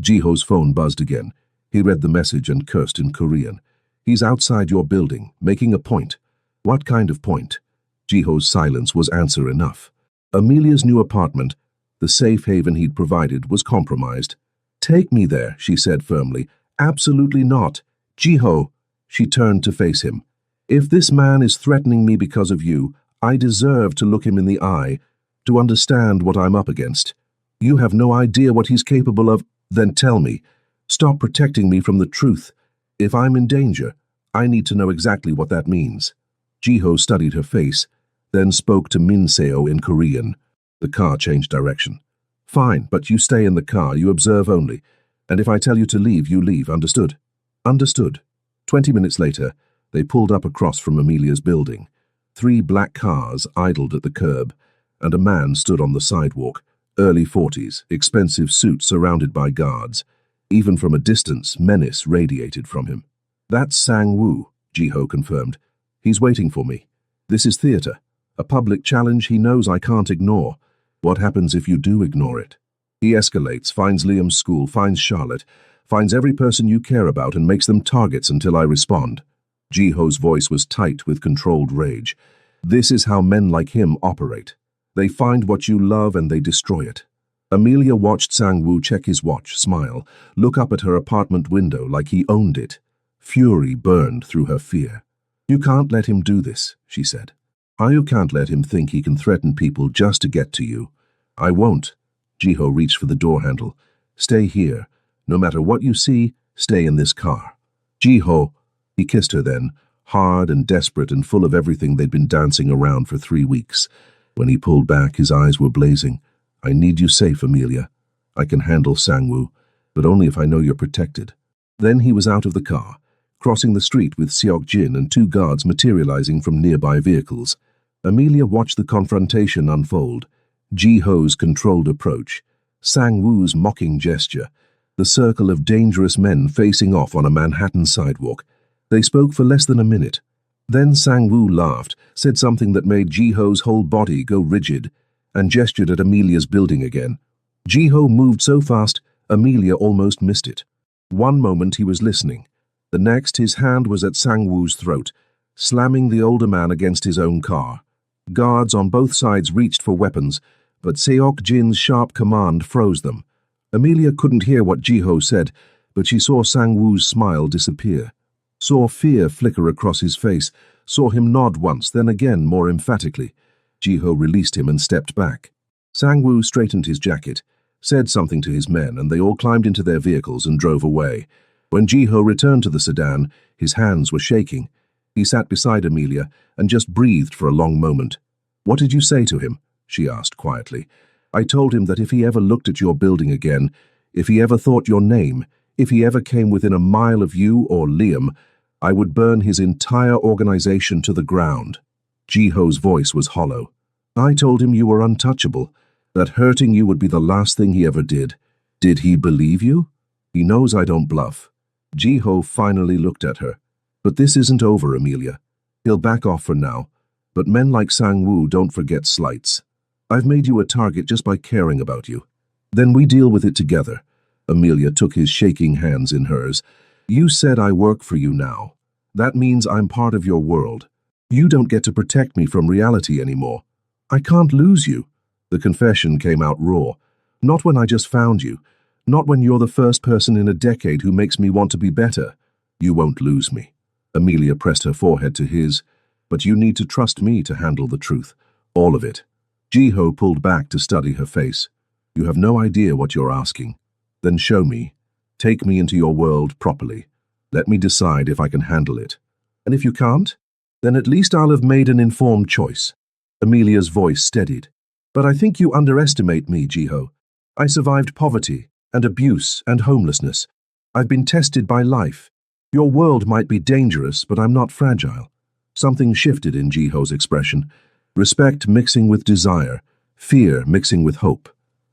Jiho's phone buzzed again. He read the message and cursed in Korean. "He's outside your building, making a point." "What kind of point?" Jiho's silence was answer enough. Amelia's new apartment, the safe haven he'd provided, was compromised. "Take me there," she said firmly. "Absolutely not. Jiho." She turned to face him. "If this man is threatening me because of you, I deserve to look him in the eye, to understand what I'm up against. You have no idea what he's capable of. Then tell me. Stop protecting me from the truth. If I'm in danger, I need to know exactly what that means." Jiho studied her face, then spoke to Min Seo in Korean. The car changed direction. "Fine, but you stay in the car, you observe only. And if I tell you to leave, you leave, understood?" "Understood." 20 minutes later, they pulled up across from Amelia's building. 3 black cars idled at the curb, and a man stood on the sidewalk, early 40s, expensive suit surrounded by guards. Even from a distance, menace radiated from him. "That's Sang-woo," Jiho confirmed. "He's waiting for me. This is theater, a public challenge he knows I can't ignore. What happens if you do ignore it? He escalates, finds Liam's school, finds Charlotte, finds every person you care about and makes them targets until I respond." Jiho's voice was tight with controlled rage. "This is how men like him operate. They find what you love and they destroy it." Amelia watched Sang-woo check his watch, smile, look up at her apartment window like he owned it. Fury burned through her fear. "You can't let him do this," she said. "You can't let him think he can threaten people just to get to you." "I won't." Jiho reached for the door handle. "Stay here. No matter what you see, stay in this car." "Jiho." He kissed her then, hard and desperate and full of everything they'd been dancing around for 3 weeks. When he pulled back, his eyes were blazing. "I need you safe, Amelia. I can handle Sang-woo, but only if I know you're protected." Then he was out of the car, crossing the street with Seok-jin and 2 guards materializing from nearby vehicles. Amelia watched the confrontation unfold. Jiho's controlled approach, Sang-woo's mocking gesture, the circle of dangerous men facing off on a Manhattan sidewalk. They spoke for less than a minute. Then Sang-woo laughed, said something that made Jiho's whole body go rigid, and gestured at Amelia's building again. Jiho moved so fast, Amelia almost missed it. One moment he was listening. The next, his hand was at Sang-woo's throat, slamming the older man against his own car. Guards on both sides reached for weapons, but Seok-jin's sharp command froze them. Amelia couldn't hear what Jiho said, but she saw Sang-woo's smile disappear, saw fear flicker across his face, saw him nod once, then again more emphatically. Jiho released him and stepped back. Sang-woo straightened his jacket, said something to his men, and they all climbed into their vehicles and drove away. When Jiho returned to the sedan, his hands were shaking. He sat beside Amelia and just breathed for a long moment. "What did you say to him?" she asked quietly. "I told him that if he ever looked at your building again, if he ever thought your name, if he ever came within a mile of you or Liam, I would burn his entire organization to the ground." Jiho's voice was hollow. "I told him you were untouchable, that hurting you would be the last thing he ever did. Did he believe you? He knows I don't bluff." Jiho finally looked at her. "But this isn't over, Amelia. He'll back off for now, but men like Sang-woo don't forget slights. I've made you a target just by caring about you. Then we deal with it together." Amelia took his shaking hands in hers. "You said I work for you now. That means I'm part of your world. You don't get to protect me from reality anymore. I can't lose you." The confession came out raw. "Not when I just found you. Not when you're the first person in a decade who makes me want to be better. You won't lose me. Amelia pressed her forehead to his. But you need to trust me to handle the truth. All of it. Jiho pulled back to study her face. You have no idea what you're asking. Then show me. Take me into your world properly. Let me decide if I can handle it. And if you can't, then at least I'll have made an informed choice. Amelia's voice steadied. But I think you underestimate me, Jiho. I survived poverty and abuse and homelessness. I've been tested by life. Your world might be dangerous, but I'm not fragile. Something shifted in Jiho's expression. Respect mixing with desire. Fear mixing with hope.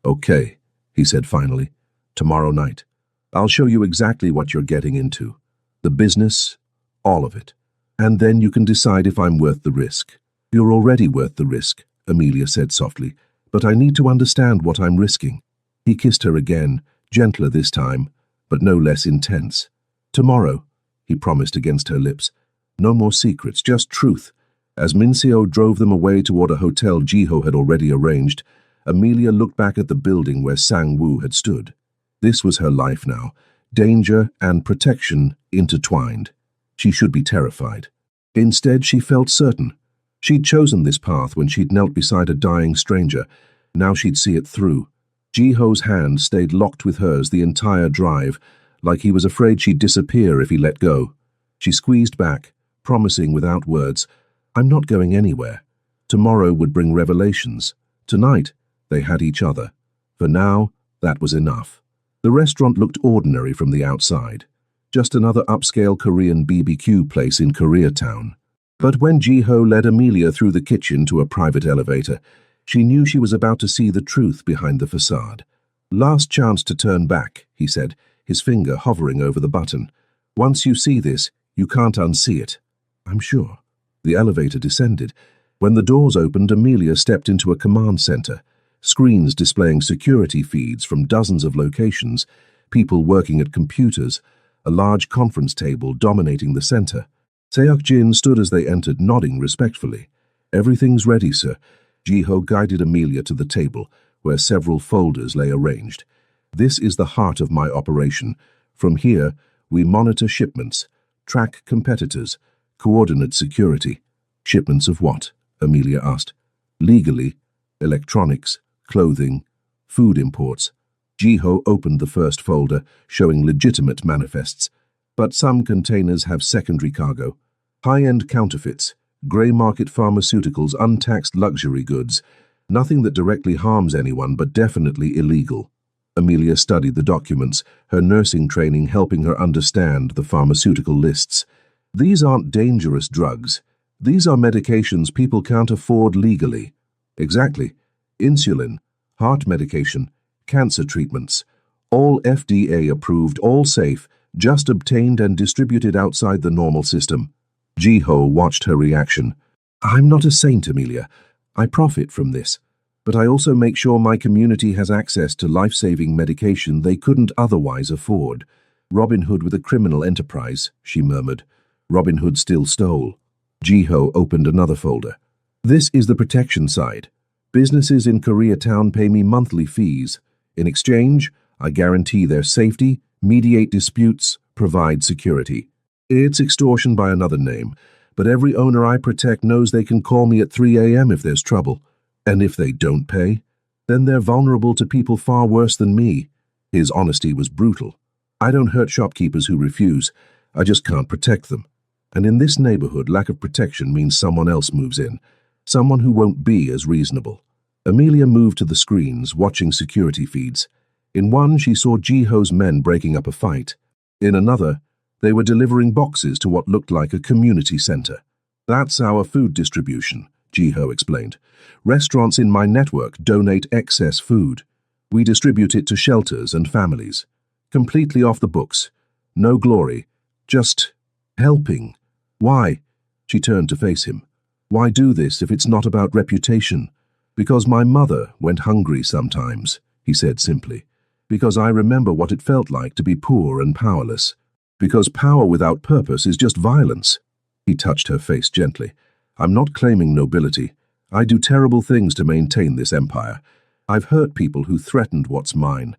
Okay, he said finally. Tomorrow night. I'll show you exactly what you're getting into. The business, all of it. And then you can decide if I'm worth the risk. You're already worth the risk, Amelia said softly, but I need to understand what I'm risking. He kissed her again, gentler this time, but no less intense. Tomorrow, he promised against her lips. No more secrets, just truth. As Mincio drove them away toward a hotel Jiho had already arranged, Amelia looked back at the building where Sang-woo had stood. This was her life now, danger and protection intertwined. She should be terrified. Instead, she felt certain. She'd chosen this path when she'd knelt beside a dying stranger. Now she'd see it through. Jiho's hand stayed locked with hers the entire drive, like he was afraid she'd disappear if he let go. She squeezed back, promising without words, I'm not going anywhere. Tomorrow would bring revelations. Tonight, they had each other. For now, that was enough. The restaurant looked ordinary from the outside. Just another upscale Korean BBQ place in Koreatown. But when Jiho led Amelia through the kitchen to a private elevator, she knew she was about to see the truth behind the facade. Last chance to turn back, he said, his finger hovering over the button. Once you see this, you can't unsee it. I'm sure. The elevator descended. When the doors opened, Amelia stepped into a command center. Screens displaying security feeds from dozens of locations, people working at computers, a large conference table dominating the center. Seok-jin stood as they entered, nodding respectfully. Everything's ready, sir. Jiho guided Amelia to the table, where several folders lay arranged. This is the heart of my operation. From here, we monitor shipments, track competitors, coordinate security. Shipments of what? Amelia asked. Legally, electronics, clothing, food imports. Jiho opened the first folder, showing legitimate manifests. But some containers have secondary cargo. High-end counterfeits, grey market pharmaceuticals, untaxed luxury goods. Nothing that directly harms anyone, but definitely illegal. Amelia studied the documents, her nursing training helping her understand the pharmaceutical lists. These aren't dangerous drugs. These are medications people can't afford legally. Exactly. Insulin, heart medication, cancer treatments. All FDA approved, all safe, just obtained and distributed outside the normal system. Jiho watched her reaction. I'm not a saint, Amelia. I profit from this. But I also make sure my community has access to life-saving medication they couldn't otherwise afford. Robin Hood with a criminal enterprise, she murmured. Robin Hood still stole. Jiho opened another folder. This is the protection side. Businesses in Koreatown pay me monthly fees. In exchange, I guarantee their safety, mediate disputes, provide security. It's extortion by another name, but every owner I protect knows they can call me at 3 a.m. if there's trouble. And if they don't pay, then they're vulnerable to people far worse than me. His honesty was brutal. I don't hurt shopkeepers who refuse. I just can't protect them. And in this neighborhood, lack of protection means someone else moves in. Someone who won't be as reasonable. Amelia moved to the screens, watching security feeds. In one, she saw Jiho's men breaking up a fight. In another, they were delivering boxes to what looked like a community center. That's our food distribution, Jiho explained. Restaurants in my network donate excess food. We distribute it to shelters and families. Completely off the books. No glory. Just helping. Why? She turned to face him. Why do this if it's not about reputation? Because my mother went hungry sometimes, he said simply. Because I remember what it felt like to be poor and powerless. Because power without purpose is just violence. He touched her face gently. I'm not claiming nobility. I do terrible things to maintain this empire. I've hurt people who threatened what's mine.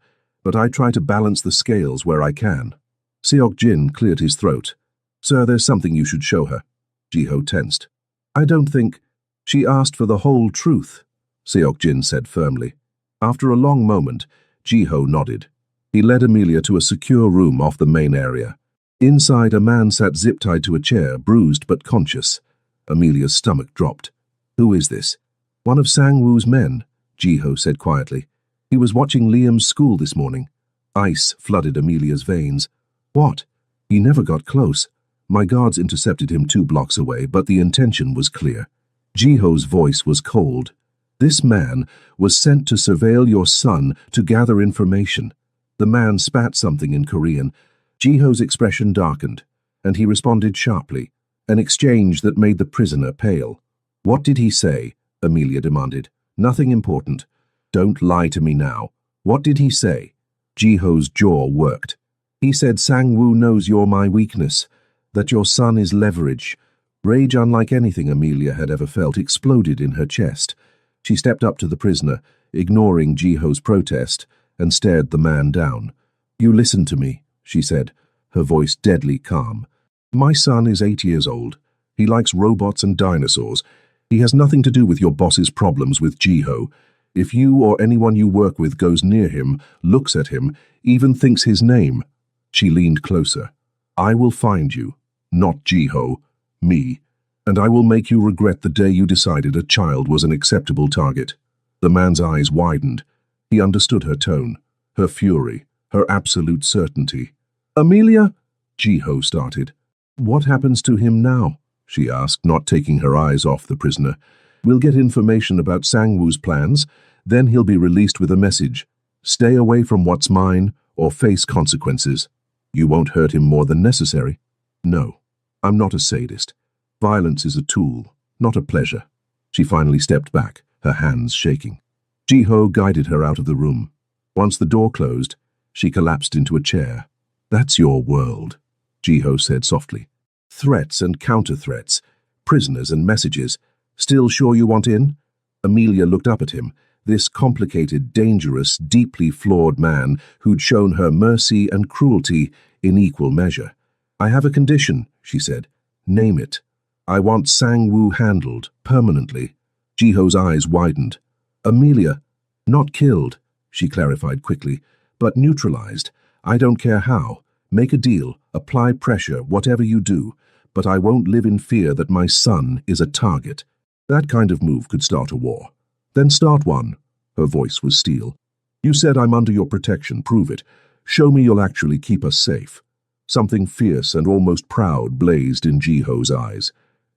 but I try to balance the scales where I can. Seok-jin cleared his throat. Sir, there's something you should show her. Ji-ho tensed. I don't think... She asked for the whole truth, Seok-jin said firmly. After a long moment, Ji-ho nodded. He led Amelia to a secure room off the main area. Inside, a man sat zip-tied to a chair, bruised but conscious. Amelia's stomach dropped. Who is this? One of Sang-woo's men, Ji-ho said quietly. He was watching Liam's school this morning. Ice flooded Amelia's veins. What? He never got close. My guards intercepted him 2 blocks away, but the intention was clear. Ji-ho's voice was cold. This man was sent to surveil your son to gather information. The man spat something in Korean. Ji-ho's expression darkened, and he responded sharply, an exchange that made the prisoner pale. What did he say? Amelia demanded. Nothing important. Don't lie to me now. What did he say? Ji-ho's jaw worked. He said Sang-woo knows you're my weakness, that your son is leverage. Rage unlike anything Amelia had ever felt exploded in her chest. She stepped up to the prisoner, ignoring Ji-ho's protest, and stared the man down. You listen to me, she said, her voice deadly calm. My son is 8 years old. He likes robots and dinosaurs. He has nothing to do with your boss's problems with Ji-ho. If you or anyone you work with goes near him, looks at him, even thinks his name. She leaned closer. I will find you, not Ji-ho, me, and I will make you regret the day you decided a child was an acceptable target. The man's eyes widened. He understood her tone, her fury, her absolute certainty. Amelia? Ji-ho started. What happens to him now? She asked, not taking her eyes off the prisoner. We'll get information about Sang-woo's plans, then he'll be released with a message. Stay away from what's mine, or face consequences. You won't hurt him more than necessary. No, I'm not a sadist. Violence is a tool, not a pleasure. She finally stepped back, her hands shaking. Ji-ho guided her out of the room. Once the door closed, she collapsed into a chair. That's your world, Ji-ho said softly. Threats and counter-threats, prisoners and messages. Still sure you want in? Amelia looked up at him, this complicated, dangerous, deeply flawed man who'd shown her mercy and cruelty in equal measure. I have a condition, she said. Name it. I want Sang-woo handled, permanently. Ji-ho's eyes widened. Amelia, not killed, she clarified quickly, but neutralized. I don't care how. Make a deal, apply pressure, whatever you do, but I won't live in fear that my son is a target. That kind of move could start a war. Then start one. Her voice was steel. You said I'm under your protection, prove it. Show me you'll actually keep us safe. Something fierce and almost proud blazed in Ji-ho's eyes.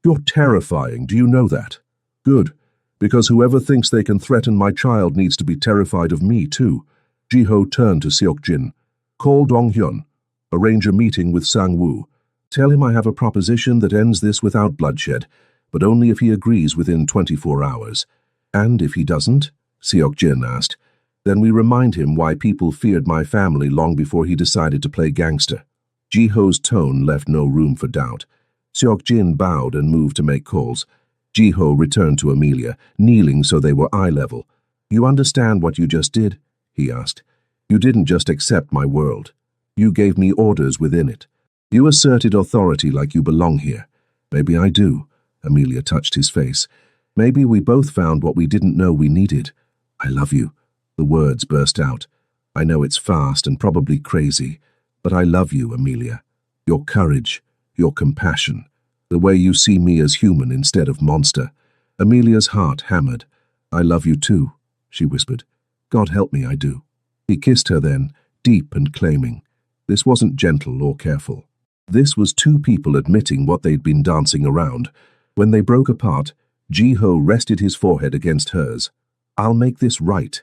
You're terrifying, do you know that? Good, because whoever thinks they can threaten my child needs to be terrified of me too. Ji-ho turned to Seok-jin. Call Dong-hyun. Arrange a meeting with Sang-woo. Tell him I have a proposition that ends this without bloodshed, but only if he agrees within 24 hours. And if he doesn't, Seok-jin asked, then we remind him why people feared my family long before he decided to play gangster. Ji-ho's tone left no room for doubt. Seok-jin bowed and moved to make calls. Ji-ho returned to Amelia, kneeling so they were eye level. You understand what you just did? He asked. You didn't just accept my world. You gave me orders within it. You asserted authority like you belong here. Maybe I do. Amelia touched his face. Maybe we both found what we didn't know we needed. I love you. The words burst out. I know it's fast and probably crazy, but I love you, Amelia. Your courage, your compassion, the way you see me as human instead of monster. Amelia's heart hammered. I love you too, she whispered. God help me, I do. He kissed her then, deep and claiming. This wasn't gentle or careful. This was two people admitting what they'd been dancing around. When they broke apart, Ji-ho rested his forehead against hers. I'll make this right.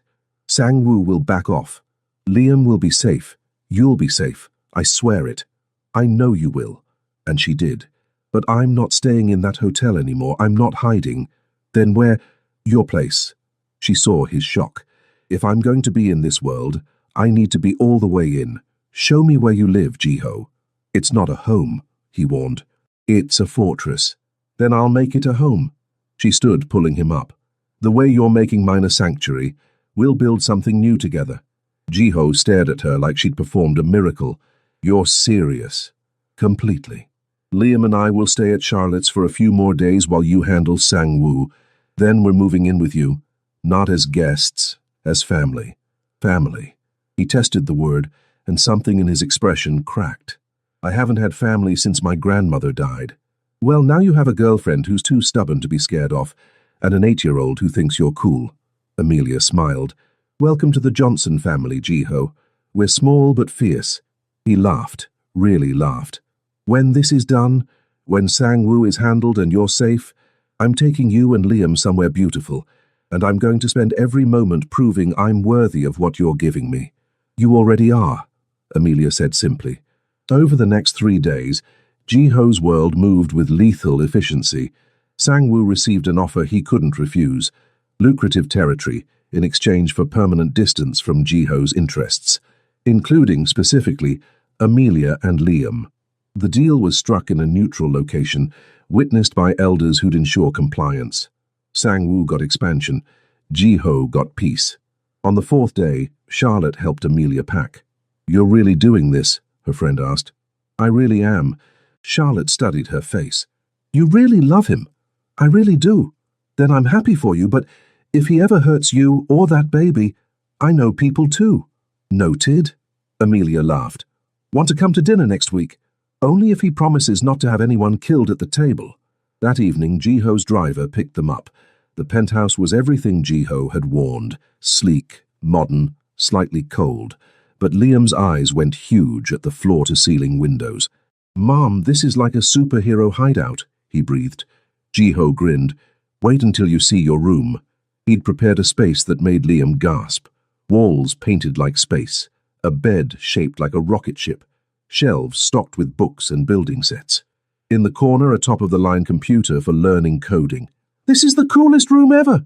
Sang-woo will back off. Liam will be safe. You'll be safe. I swear it. I know you will. And she did. But I'm not staying in that hotel anymore. I'm not hiding. Then where? Your place. She saw his shock. If I'm going to be in this world, I need to be all the way in. Show me where you live, Ji-ho. It's not a home, he warned. It's a fortress. Then I'll make it a home. She stood, pulling him up. The way you're making mine a sanctuary, we'll build something new together. Jiho stared at her like she'd performed a miracle. You're serious. Completely. Liam and I will stay at Charlotte's for a few more days while you handle Sang-woo. Then we're moving in with you. Not as guests, as family. Family. He tested the word, and something in his expression cracked. I haven't had family since my grandmother died. Well, now you have a girlfriend who's too stubborn to be scared off, and an 8-year-old who thinks you're cool. Amelia smiled. Welcome to the Johnson family, Jiho. We're small but fierce. He laughed, really laughed. When this is done, when Sang-woo is handled and you're safe, I'm taking you and Liam somewhere beautiful, and I'm going to spend every moment proving I'm worthy of what you're giving me. You already are, Amelia said simply. Over the next 3 days, Jiho's world moved with lethal efficiency. Sang-woo received an offer he couldn't refuse, lucrative territory in exchange for permanent distance from Jiho's interests, including, specifically, Amelia and Liam. The deal was struck in a neutral location, witnessed by elders who'd ensure compliance. Sang-woo got expansion, Jiho got peace. On the 4th day, Charlotte helped Amelia pack. You're really doing this? Her friend asked. I really am. Charlotte studied her face. You really love him? I really do. Then I'm happy for you, but if he ever hurts you or that baby, I know people too. Noted? Amelia laughed. Want to come to dinner next week? Only if he promises not to have anyone killed at the table. That evening, Jiho's driver picked them up. The penthouse was everything Jiho had warned. Sleek, modern, slightly cold. But Liam's eyes went huge at the floor-to-ceiling windows. Mom, this is like a superhero hideout, he breathed. Jiho grinned. Wait until you see your room. He'd prepared a space that made Liam gasp. Walls painted like space. A bed shaped like a rocket ship. Shelves stocked with books and building sets. In the corner, a top-of-the-line computer for learning coding. This is the coolest room ever!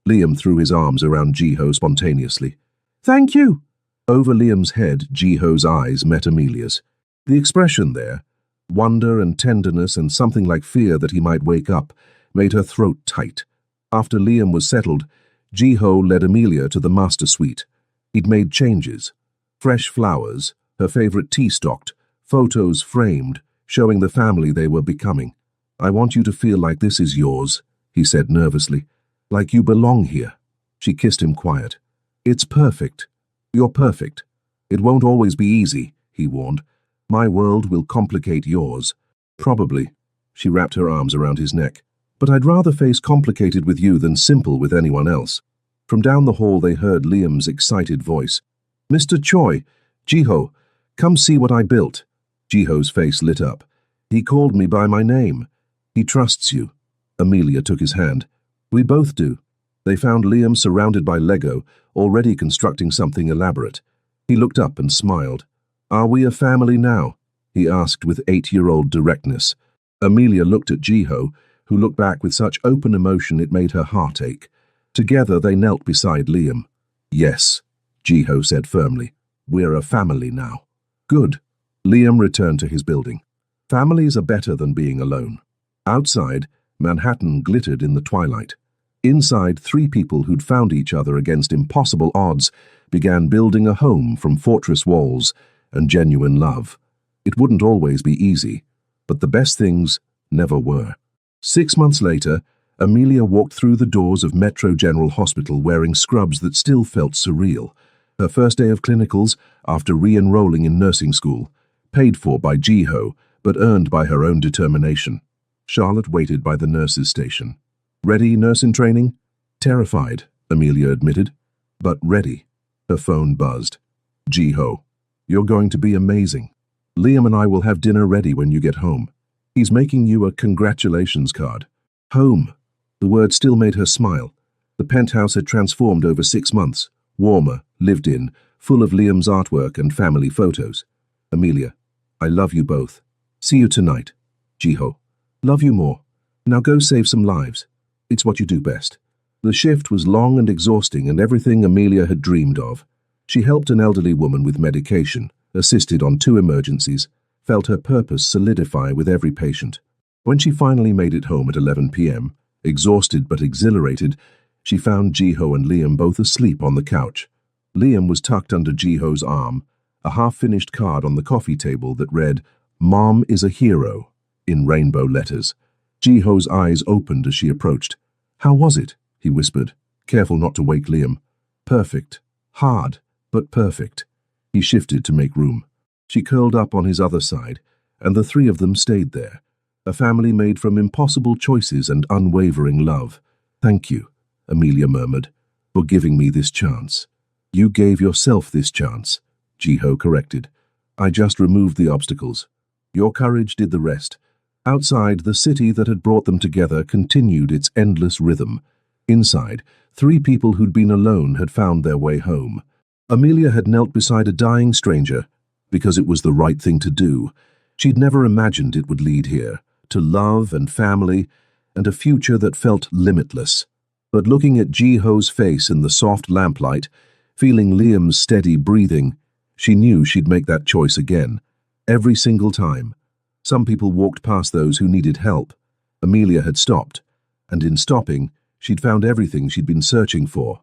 Liam threw his arms around Jiho spontaneously. Thank you! Over Liam's head, Jiho's eyes met Amelia's. The expression there, wonder and tenderness and something like fear that he might wake up, made her throat tight. After Liam was settled, Jiho led Amelia to the master suite. He'd made changes. Fresh flowers, her favorite tea stocked, photos framed, showing the family they were becoming. I want you to feel like this is yours, he said nervously. Like you belong here. She kissed him quiet. It's perfect. You're perfect. It won't always be easy, he warned. My world will complicate yours. Probably. She wrapped her arms around his neck. But I'd rather face complicated with you than simple with anyone else. From down the hall they heard Liam's excited voice. Mr. Choi, Jiho, come see what I built. Jiho's face lit up. He called me by my name. He trusts you. Amelia took his hand. We both do. They found Liam surrounded by Lego, already constructing something elaborate. He looked up and smiled. Are we a family now? He asked with 8-year-old directness. Amelia looked at Jiho, who looked back with such open emotion it made her heart ache. Together they knelt beside Liam. Yes, Jiho said firmly. We're a family now. Good. Liam returned to his building. Families are better than being alone. Outside, Manhattan glittered in the twilight. Inside, 3 people who'd found each other against impossible odds began building a home from fortress walls and genuine love. It wouldn't always be easy, but the best things never were. 6 months later, Amelia walked through the doors of Metro General Hospital wearing scrubs that still felt surreal. Her first day of clinicals, after re-enrolling in nursing school, paid for by Jiho, but earned by her own determination. Charlotte waited by the nurse's station. Ready, nurse in training? Terrified, Amelia admitted. But ready. Her phone buzzed. Jiho, you're going to be amazing. Liam and I will have dinner ready when you get home. He's making you a congratulations card. Home. The word still made her smile. The penthouse had transformed over 6 months. Warmer, lived in, full of Liam's artwork and family photos. Amelia, I love you both. See you tonight. Jiho, love you more. Now go save some lives. It's what you do best. The shift was long and exhausting and everything Amelia had dreamed of. She helped an elderly woman with medication, assisted on 2 emergencies, felt her purpose solidify with every patient. When she finally made it home at 11 p.m., exhausted but exhilarated, she found Jiho and Liam both asleep on the couch. Liam was tucked under Jiho's arm, a half-finished card on the coffee table that read, "Mom is a hero," in rainbow letters. Jiho's eyes opened as she approached. "How was it?" he whispered, careful not to wake Liam. "Perfect. Hard, but perfect." He shifted to make room. She curled up on his other side, and the three of them stayed there, a family made from impossible choices and unwavering love. "Thank you," Amelia murmured, "for giving me this chance." "You gave yourself this chance," Jiho corrected. "I just removed the obstacles. Your courage did the rest." Outside, the city that had brought them together continued its endless rhythm. Inside, three people who'd been alone had found their way home. Amelia had knelt beside a dying stranger because it was the right thing to do. She'd never imagined it would lead here, to love and family, and a future that felt limitless. But looking at Jiho's face in the soft lamplight, feeling Liam's steady breathing, she knew she'd make that choice again. Every single time. Some people walked past those who needed help. Amelia had stopped, and in stopping, she'd found everything she'd been searching for.